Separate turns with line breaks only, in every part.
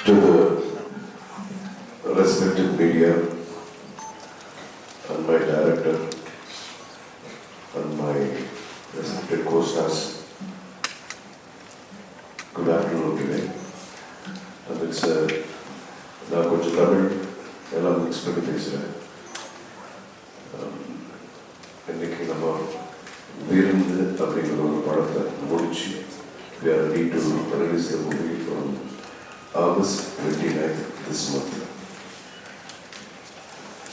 to the respected media and my director and my respected co-stars. Good afternoon today. And it's நான் கொஞ்சம் தமிழ் எல்லாம் mix பண்ணி பேசுகிறேன். இன்னைக்கு நம்ம விருந்து அப்படிங்கிற ஒரு படத்தை முடிச்சு we are ready to release the movie on August 29th this month.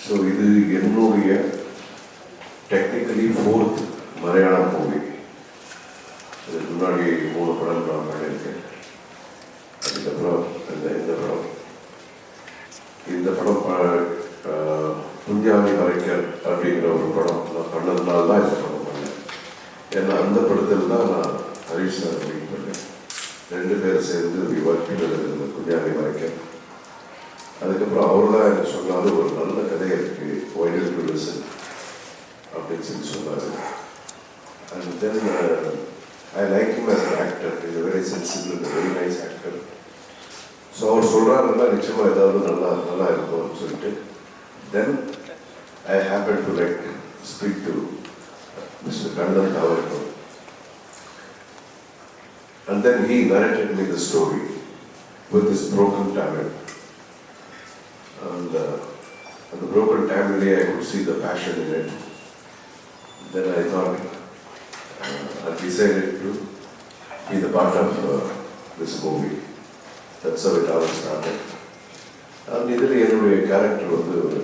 So இது என்னுடைய technically fourth மலையாளம் மூவி. இதுக்கு முன்னாடி 3 படம் நான் பண்ணியிருக்கேன். அதுக்கப்புறம் இந்த படம் புஞ்சாமி மறைக்கல் அப்படிங்கிற ஒரு படம் நான் பண்ணதுனால தான் இந்த படம் பண்ணேன். ஏன்னா அந்த படத்தில் தான் நான் ஹரிஷ் சார் மீட் பண்ணேன். 2 பேர் சேர்ந்து ஒர்க் பண்ணது புஞ்சாமி மறைக்கல். அதுக்கப்புறம் அவர் தான் எனக்கு சொன்னார், ஒரு நல்ல கதை இருக்குது, ஒய்டர் டு லிசன் அப்படின்னு சொல்லி சொன்னார். And then I like him as an actor. He is a very sensible and a very nice actor. So அவர் சொல்கிறாருன்னா நிச்சயமாக ஏதாவது நல்லா இருக்கும்னு சொல்லிட்டு then I happen to like speak to mister Kannan அவர்கள். And then he narrated me the story with his broken Tamil. And the broken Tamil, I could see the passion in it. Then I thought, I decided to be the part of this movie. That's how it all started. And இதில் என்னுடைய character வந்து ஒரு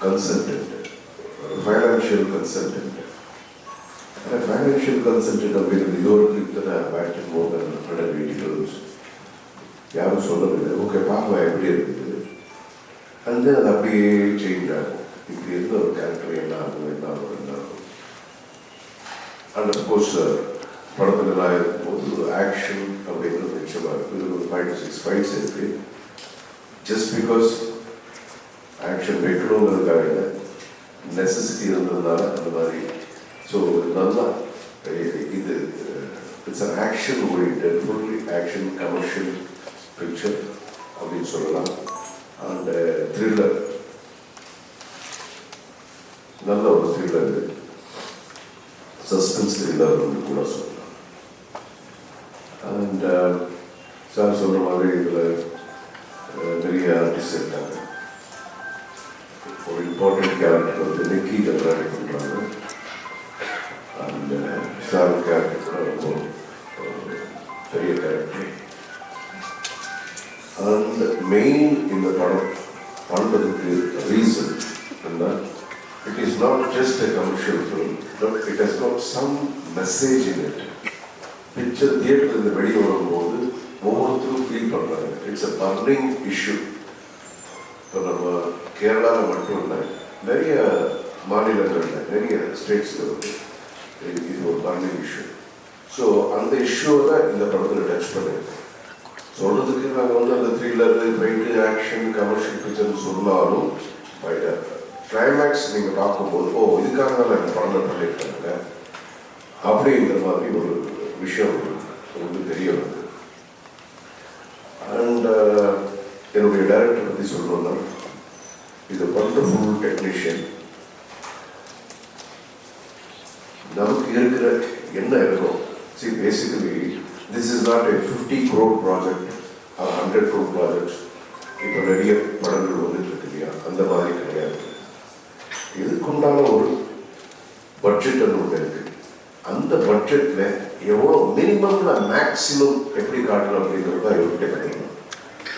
consultant, ஒரு financial consultant. Financial consultant அப்படிங்கிறது இதோருக்கு இத்தனை batter மோர் தென் 180 crores யாரும் சொல்லவில்லை. Okay பார்க்கலாம் எப்படி இருக்குது. அண்ட் அது அப்படியே சேஞ்ச் ஆகும். இப்படி இருந்த ஒரு கேரக்டர் என்ன ஆகும். அண்ட் அஃப்கோர்ஸ் படத்தில் நான் இருக்கும்போது ஒரு ஆக்ஷன் அப்படிங்கிறது நிச்சயமாக இருக்குது. இது ஒரு 5 to 6 ஃபைட்ஸ் இருக்குது. ஜஸ்ட் பிகாஸ் ஆக்ஷன் வைக்கணுங்கிறதுக்காக இல்லை, நெசசிட்டி இருந்ததுனால அந்த மாதிரி. ஸோ நல்லா இது it's an action oriented, fully action commercial picture அப்படின்னு சொல்லலாம். அண்ட் த்ரில்லர், நல்ல ஒரு த்ரில்லர், சஸ்பென்ஸ் த்ரில்லர் கூட சொல்லலாம். அண்ட் சார் சொல்கிற மாதிரி இதில் நிறைய ஆர்டிஸ்ட் இருக்காங்க. ஒரு இம்பார்ட்டன்ட் கேரக்டர் வந்து நிக்கி கல்ராணி பண்ணுறாங்க. அண்ட் சார் கேரக்டர் கூட ரொம்ப பெரிய கேரக்டர். அண்ட் மெயின் இந்த படம் பண்ணுறதுக்கு ரீசன் என்ன, it is not just a commercial film, but it has got some message in it. Picture theatre இந்த வெளியே வரும்போது ஒவ்வொருத்தரும் ஃபீல் பண்ணுறாங்க. It's a burning issue. இப்போ நம்ம கேரளாவில் மட்டும் இல்லை, நிறைய மாநிலங்களில் நிறைய ஸ்டேட்ஸில் வந்து இது ஒரு பர்னிங் இஷ்யூ. ஸோ அந்த இஷ்யூவை தான் இந்த படத்தில் டச் பண்ணியிருக்கோம். சொல்கிறதுக்கு நாங்கள் வந்து அந்த த்ரில்லர், ஃபைட்டு, ஆக்ஷன், கமர்ஷியல் பிக்சர்னு சொன்னாலும் கிளைமேக்ஸ் நீங்கள் பார்க்கும்போது இதுக்காக தான் இந்த படம் பண்ணியிருக்காங்க அப்படிங்கிற மாதிரி ஒரு விஷயம் உங்களுக்கு தெரிய வருது. அண்ட் என்னுடைய டைரக்டர் பற்றி சொல்லணும்னா, இது வண்டர்ஃபுல் டெக்னீஷியன். நமக்கு இருக்கிற என்ன இருக்கும், see basically this is not a 50 crore project or 100 crore project. இப்போ நிறைய படங்கள் வந்துட்டு இருக்கு இல்லையா, அந்த மாதிரி கிடையாது. இதுக்குண்டான ஒரு பட்ஜெட் ஒன்று இருக்கு. அந்த பட்ஜெட்டில் எவ்வளோ மினிமம்ல மேக்ஸிமம் எப்படி காட்டணும் அப்படிங்கிறது தான் இவர்கிட்ட கிடைக்கும்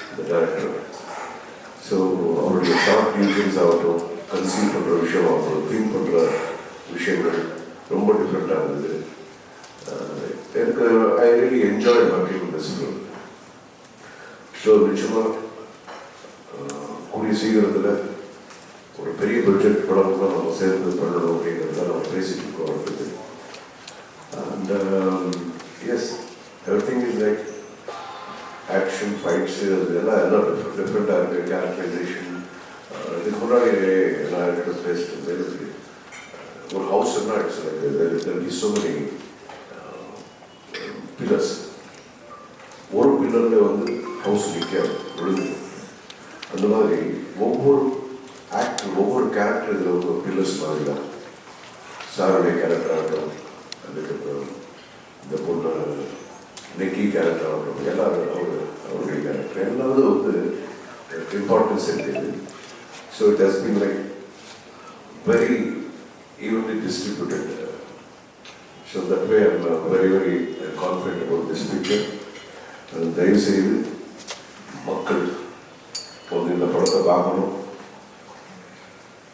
இந்த டைரக்டர். ஸோ அவருடைய ஷார்ட் டியூஷன்ஸ் ஆகட்டும், கன்சீவ் பண்ணுற விஷயம் ஆகட்டும், திங்க் பண்ணுற விஷயங்கள் ரொம்ப டிஃப்ரெண்ட்டாக இருந்தது. எனக்கு I really enjoy working with this film. So நிச்சயமாக கூடிய சீக்கிரத்தில் ஒரு பெரிய பட்ஜெட் படம் கூட நம்ம சேர்ந்து பண்ணணும் அப்படிங்கிறத நம்ம பேசிட்டு இருக்கோம் அடுத்தது. And yes, everything is like action, fights, எல்லாம் டிஃப்ரெண்ட்டாக இருக்குது. கேரக்டரைசேஷன் இதுக்கு முன்னாடி நான் என்னோட பேசிட்டு ஒரு ஹவுஸ்னா it's like there be so many pillars. ஒரு பில்லரில் வந்து ஹவுஸ் நிற்க விழுந்து. அந்த மாதிரி ஒவ்வொரு ஆக்டர் ஒவ்வொரு கேரக்டர் இதில் ஒரு பில்லர்ஸ் மாதிரி தான். சாருடைய கேரக்டர் ஆகட்டும், அதுக்கப்புறம் இந்த பொண்ணு நெக்கி கேரக்டர் ஆகட்டும், எல்லாரும் அவருடைய கேரக்டர் எல்லாவது வந்து இம்பார்ட்டன்ஸ் இருக்குது. So it has been like very evenly distributed. So that way I am very, very confident about this picture. தயவு செய்து மக்கள் வந்து இந்த படத்தை பார்க்கணும்.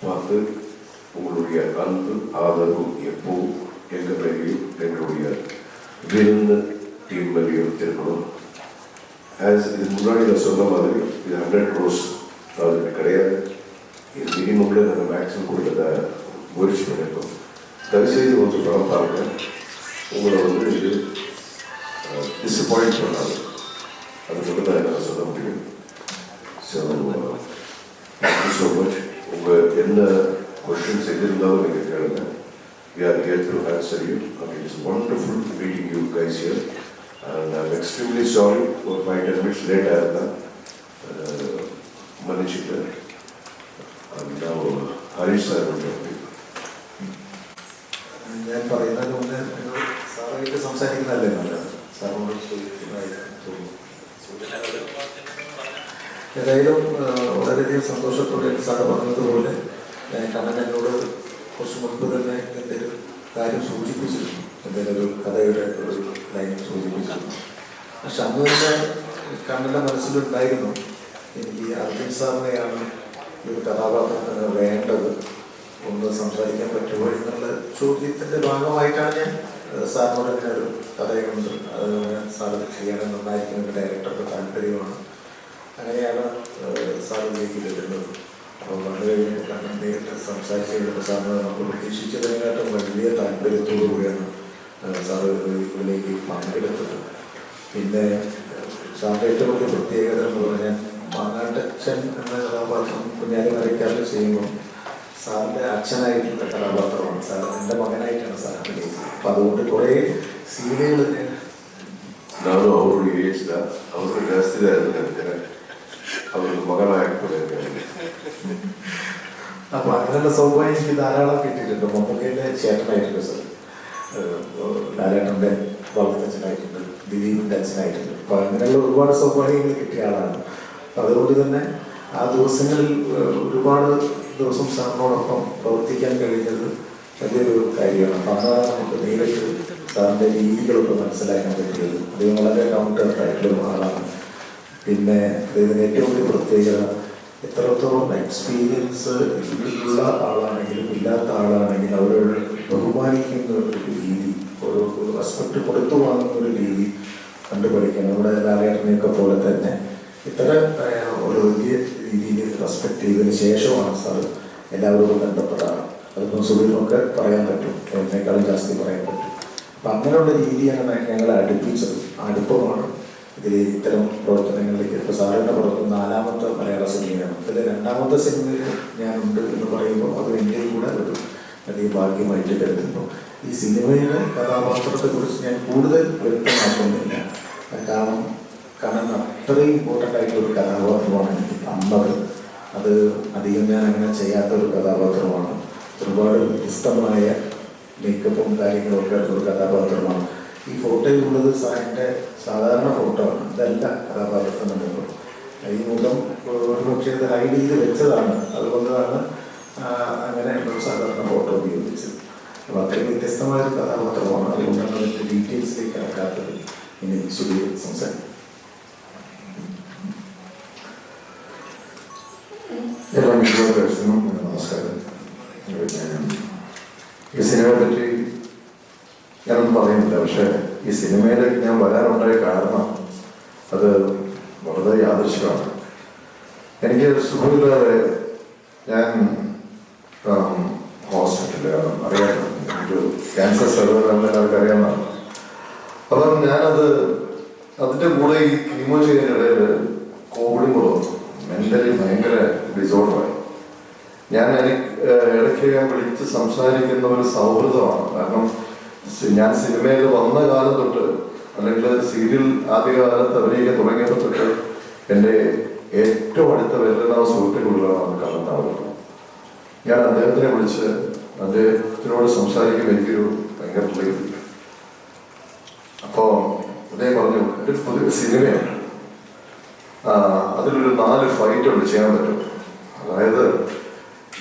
பார்த்து உங்களுடைய அன்பு ஆதரவு எப்போ எங்கள் மேலேயும் எங்களுடைய விருந்த டீம் மேலேயும் இருக்கணும். ஆஸ் இது முன்னாடி நான் சொன்ன மாதிரி இது 100 crores ப்ராஜெக்ட் கிடையாது. இது மினிமமில் நாங்கள் மேக்ஸிமம் கொடுக்கறத முயற்சி பண்ணியிருக்கோம். தயவுசெய்து கொஞ்சம் படம் பாருங்கள். உங்களை வந்து இது டிசப்பாயிண்ட் பண்ணாது. அது மட்டும் தான் என்னால் சொல்ல முடியும். So thank you so much. உங்கள் என்ன கொஸ்டின்ஸ் எது இருந்தாலும் நீங்கள் கேளுங்க. We are here to answer you. It is wonderful meeting you guys here. And I'm extremely sorry for 5-10 minutes late ஆயிருந்தேன். மன்னிச்சுட்டேன். And now Harish sir வந்து
ഞാൻ പറയുന്നതിന് മുന്നേ സാറായിട്ട് സംസാരിക്കുന്നതല്ലേ നല്ലത്. സാറിനോട് ഏതായാലും വളരെയധികം സന്തോഷത്തോടെ സാറ് പറഞ്ഞതുപോലെ കണ്ണൻ എന്നോട് കുറച്ച് മുൻപ് തന്നെ എന്തെങ്കിലും കാര്യം സൂചിപ്പിച്ചിരുന്നു, എന്തെങ്കിലും ഒരു കഥയുടെ ഒരു ലൈൻ സൂചിപ്പിച്ചിരുന്നു. പക്ഷെ അന്ന് തന്നെ കണ്ണൻ്റെ മനസ്സിലുണ്ടായിരുന്നു എനിക്ക് അർജുൻ സാറിനെയാണ് ഈ ഒരു കഥാപാത്രത്തിന് വേണ്ടത്, ഒന്ന് സംസാരിക്കാൻ പറ്റുമോ എന്നുള്ള ചോദ്യത്തിൻ്റെ ഭാഗമായിട്ടാണ് ഞാൻ സാറിനോട് അങ്ങനെ ഒരു കഥയുണ്ട്, അത് സാറ് ചെയ്യാനും നന്നായിരിക്കും, എൻ്റെ ഡയറക്ടർക്ക് താല്പര്യമാണ്. അങ്ങനെയാണ് സാറിലേക്ക് വരുന്നത്. അപ്പോൾ വന്നു കഴിഞ്ഞപ്പോൾ കണ്ണൻ നേരിട്ട് സംസാരിച്ച് കഴിഞ്ഞപ്പോൾ സാറിന് നമ്മൾ പ്രതീക്ഷിച്ചതിനെക്കാട്ടും വലിയ താല്പര്യത്തോടു കൂടിയാണ് സാറ് ഇതിലേക്ക് പങ്കെടുത്തത്. പിന്നെ സാറിൻ്റെ ഏറ്റവും വലിയ പ്രത്യേകത എന്ന് പറഞ്ഞാൽ മാങ്ങാട്ടച്ഛൻ എന്ന കഥാപാത്രം കുഞ്ഞാലി മരക്കാരിൽ ചെയ്യുമ്പോൾ സാറിൻ്റെ അച്ഛനായിട്ടുള്ള കഥാപാത്രമാണ്. സാർ എൻ്റെ മകനായിട്ടാണ് സാർ അഭിനയിച്ചത്. അപ്പം അതുകൊണ്ട് കുറേ സീനുകൾ
ನಾನು ಅವ್ರಿಗೆ ಏಜ್ದ ಅವ್ರಿಗೆ ಜಾಸ್ತಿ ಇದ್ದಾರೆ, ಅವ್ರಿಗೆ മകനായിട്ട്.
അപ്പോൾ അങ്ങനെയുള്ള സൗഭാഗ്യം എനിക്ക് ധാരാളം കിട്ടിയിട്ടുണ്ട്. മമ്മൂക്കയുടെ ചേട്ടനായിട്ടുണ്ട് സാർ, ലാലേട്ടൻ്റെ വളർത്തച്ഛനായിട്ടുണ്ട്, ദിലീപിൻ്റെ അച്ഛനായിട്ടുണ്ട്. അപ്പോൾ അങ്ങനെയുള്ള ഒരുപാട് സൗഭാഗ്യങ്ങൾ കിട്ടിയ ആളാണ്. അതുകൊണ്ട് തന്നെ ആ ദിവസങ്ങളിൽ ഒരുപാട് ദിവസം സാറിനോടൊപ്പം പ്രവർത്തിക്കാൻ കഴിഞ്ഞത് വലിയൊരു കാര്യമാണ്. അപ്പം അതാണ് നമുക്ക് നേരിട്ട് സാറിൻ്റെ രീതികളൊക്കെ മനസ്സിലാക്കാൻ പറ്റിയത്. അദ്ദേഹം വളരെ ഡൗൺ ടു എർത്ത് ആയിട്ടുള്ള ആളാണ്. പിന്നെ അദ്ദേഹത്തിന് ഏറ്റവും വലിയ പ്രത്യേകത എത്രത്തോളം എക്സ്പീരിയൻസ് ഉള്ള ആളാണെങ്കിലും ഇല്ലാത്ത ആളാണെങ്കിലും അവരോട് ബഹുമാനിക്കുന്ന ഒരു രീതി, ഒരു റെസ്പെക്റ്റ് കൊടുത്തു വാങ്ങുന്ന ഒരു രീതി കണ്ടുപഠിക്കണം. നമ്മുടെ ലാലേട്ടനെയൊക്കെ പോലെ തന്നെ ഇത്തരം ഒരു വലിയ രീതിയിൽ റെസ്പെക്റ്റ് ചെയ്തതിന് ശേഷമാണ് സാർ എല്ലാവരോടും ബന്ധപ്പെടാറ്. അതിപ്പം സുഖിനൊക്കെ പറയാൻ പറ്റും, എന്നേക്കാളും ജാസ്തി പറയാൻ പറ്റും. അപ്പം അങ്ങനെയുള്ള രീതിയാണ് ഞങ്ങളെ അടുപ്പിച്ചത്. അടുപ്പമാണ് ഇതിൽ ഇത്തരം പ്രവർത്തനങ്ങളിലേക്ക്. ഇപ്പോൾ സാറിൻ്റെ പുറത്ത് 4ാമത്തെ മലയാള സിനിമയാണ്. ഇതിൽ 2ാമത്തെ സിനിമയിൽ ഞാനുണ്ട് എന്ന് പറയുമ്പോൾ അത് എൻ്റെ കൂടെ ഒരു വലിയ ഭാഗ്യമായിട്ട് കരുതുന്നു. ഈ സിനിമയിലെ കഥാപാത്രത്തെക്കുറിച്ച് ഞാൻ കൂടുതൽ വ്യക്തമാക്കുന്നില്ല, കാരണം അത്രയും ഇമ്പോർട്ടൻ്റ് ആയിട്ടുള്ളൊരു കഥാപാത്രമാണ് എനിക്ക് തന്നത്. അത് അധികം ഞാൻ അങ്ങനെ ചെയ്യാത്തൊരു കഥാപാത്രമാണ്. ഒരുപാട് വ്യത്യസ്തമായ മേക്കപ്പും കാര്യങ്ങളൊക്കെ ആയിട്ടുള്ള കഥാപാത്രമാണ്. ഈ ഫോട്ടോയിലുള്ളത് എൻ്റെ സാധാരണ ഫോട്ടോ ആണ്, ഇതല്ല കഥാപാത്രത്തിൻ്റെ മുഖം. ഈ മുഖം ഒരു പക്ഷേ ഇത് ഹൈഡ് ചെയ്ത് വെച്ചതാണ്, അതുകൊണ്ടാണ് അങ്ങനെ ഒരു സാധാരണ ഫോട്ടോ ഉപയോഗിച്ചത്. അപ്പോൾ അത്രയും വ്യത്യസ്തമായൊരു കഥാപാത്രമാണ്. അതുകൊണ്ടാണ് അതിൻ്റെ ഡീറ്റെയിൽസിലേക്ക് കിടക്കാത്തത്. ഇനി സുധീർ സംസാരിക്കും.
എല്ലാ മിക്കവാറും നമസ്കാരം. ഈ സിനിമയെ പറ്റി ഞാനൊന്നും പറയുന്നില്ല, പക്ഷേ ഈ സിനിമയിലേക്ക് ഞാൻ വരാനുണ്ടായ കാരണം അത് വളരെ യാദൃശ്യമാണ്. എനിക്ക് സുഖമില്ലാതെ ഞാൻ ഹോസ്പിറ്റലിലാണ്, അറിയാമല്ലോ, എനിക്ക് ക്യാൻസർ സർജറി എല്ലാവർക്കും അറിയാവുന്നതാണ്. അപ്പം ഞാനത് അതിൻ്റെ കൂടെ ഈ കീമോ ചെയ്യുന്നതിനിടയിൽ കോവിഡും കൂടെ വന്നു. മെൻ്റലി ഭയങ്കര ഡിസോർഡറായി. ഇടയ്ക്ക് ഞാൻ വിളിച്ച് സംസാരിക്കുന്ന ഒരു സൗഹൃദമാണ്. കാരണം ഞാൻ സിനിമയിൽ വന്ന കാലം തൊട്ട്, അല്ലെങ്കിൽ സീരിയൽ ആദ്യകാലത്ത് അഭിനയിക്കാൻ തുടങ്ങിയപ്പോൾ തൊട്ട് എൻ്റെ ഏറ്റവും അടുത്ത വേദന സുഹൃത്തുക്കളുള്ളതാണ് കണ്ണനാവുന്നത്. ഞാൻ അദ്ദേഹത്തിനെ വിളിച്ച് അദ്ദേഹത്തിനോട് സംസാരിക്കുമ്പോൾ എനിക്കൊരു ഭയങ്കര പ്ലേസ്. അപ്പോൾ അദ്ദേഹം പറഞ്ഞു, ഒരു പുതിയ സിനിമയാണ്, അതിലൊരു 4 ഫൈറ്റ് ഉണ്ട്, ചെയ്യാൻ പറ്റും. അതായത്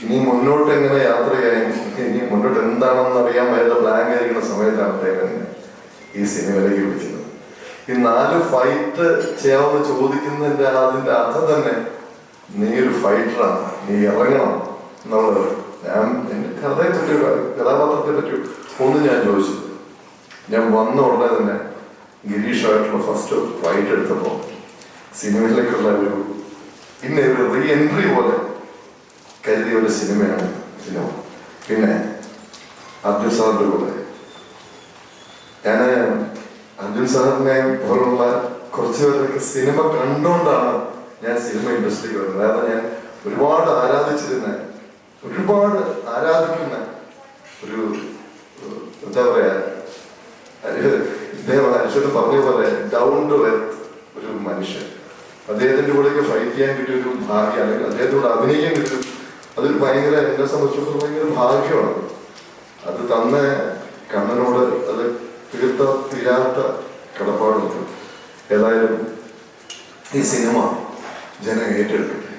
ഇനി മുന്നോട്ട് എങ്ങനെ യാത്ര ചെയ്യാൻ, ഇനി മുന്നോട്ട് എന്താണെന്ന് അറിയാൻ വയ്യാതെ ബ്ലാങ്ക് ആയിരിക്കുന്ന സമയത്താണ് അദ്ദേഹം ഈ സിനിമയിലേക്ക് വിളിക്കുന്നത്. ഈ 4 ഫൈറ്റ് ചെയ്യാമെന്ന് ചോദിക്കുന്നതിൻ്റെ അതിൻ്റെ അർത്ഥം തന്നെ നീ ഒരു ഫൈറ്ററാണ്, നീ ഇറങ്ങണം എന്നുള്ളത്. ഞാൻ എൻ്റെ കഥയെ പറ്റിയോ കഥാപാത്രത്തെ പറ്റിയോ ഒന്നും ഞാൻ ചോദിച്ചു. ഞാൻ വന്ന ഉടനെ തന്നെ ഗിരീഷായിട്ടുള്ള ഫസ്റ്റ് ഫൈറ്റ് എടുത്തപ്പോൾ സിനിമയിലേക്കുള്ള ഒരു റീ എൻട്രി പോലെ കരുതിയ ഒരു സിനിമയാണ് സിനിമ. പിന്നെ അർജുൻ സാറിൻ്റെ കൂടെ ഞാൻ അർജുൻ സാറിനെ പോലുള്ള കുറച്ച് പേരൊക്കെ സിനിമ കണ്ടുകൊണ്ടാണ് ഞാൻ സിനിമ ഇൻഡസ്ട്രിയിൽ വരുന്നത്. കാരണം ഞാൻ ഒരുപാട് ആരാധിക്കുന്ന ഒരു എന്താ പറയാ, ഇദ്ദേഹം അനുഷ്ഠ പറഞ്ഞ പോലെ ഡൗൺ ടു എർത്ത് ഒരു മനുഷ്യൻ. അദ്ദേഹത്തിന്റെ കൂടെയൊക്കെ ഫൈറ്റ് ചെയ്യാൻ കിട്ടിയ ഒരു ഭാഗ്യം, അല്ലെങ്കിൽ അദ്ദേഹത്തോട് അഭിനയിക്കാൻ കിട്ടും, അതൊരു ഭയങ്കര, എന്നെ സംബന്ധിച്ചിടത്തോളം ഭയങ്കര ഭാഗ്യമാണ്. അത് തന്ന കണ്ണനോട് അത് തീരാത്ത കടപ്പാടുണ്ട്. ഏതായാലും ഈ സിനിമ ജനം ഏറ്റെടുക്കട്ടെ.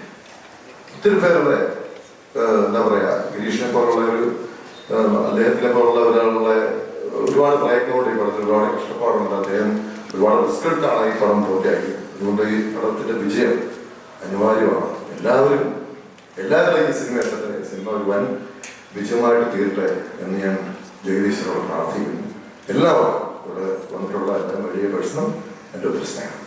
ഒത്തിരി പേരുടെ എന്താ പറയാ, ഗിരീഷിനെ പോലുള്ള ഒരു അദ്ദേഹത്തിനെ പോലുള്ള ഒരാളുടെ ഒരുപാട് പ്രയത്നമുണ്ട് ഈ പടത്തിൽ, ഒരുപാട് കഷ്ടപ്പാടുണ്ട്. അദ്ദേഹം ഒരുപാട് റിസ്ക് എടുത്താണ് ഈ പടം പൂർത്തിയാക്കിയത്. അതുകൊണ്ട് ഈ പടത്തിന്റെ വിജയം അനിവാര്യമാണ്. എല്ലാവരും ഈ സിനിമ എത്തട്ടെ, സിനിമ ഒരു വൻ വിജയമായിട്ട് തീരട്ടെ എന്ന് ഞാൻ ജഗദീശ്വരോട് പ്രാർത്ഥിക്കുന്നു. എല്ലാവർക്കും ഇവിടെ വന്നിട്ടുള്ള എല്ലാ വലിയ പ്രശ്നം എൻ്റെ ഒരു സ്നേഹം.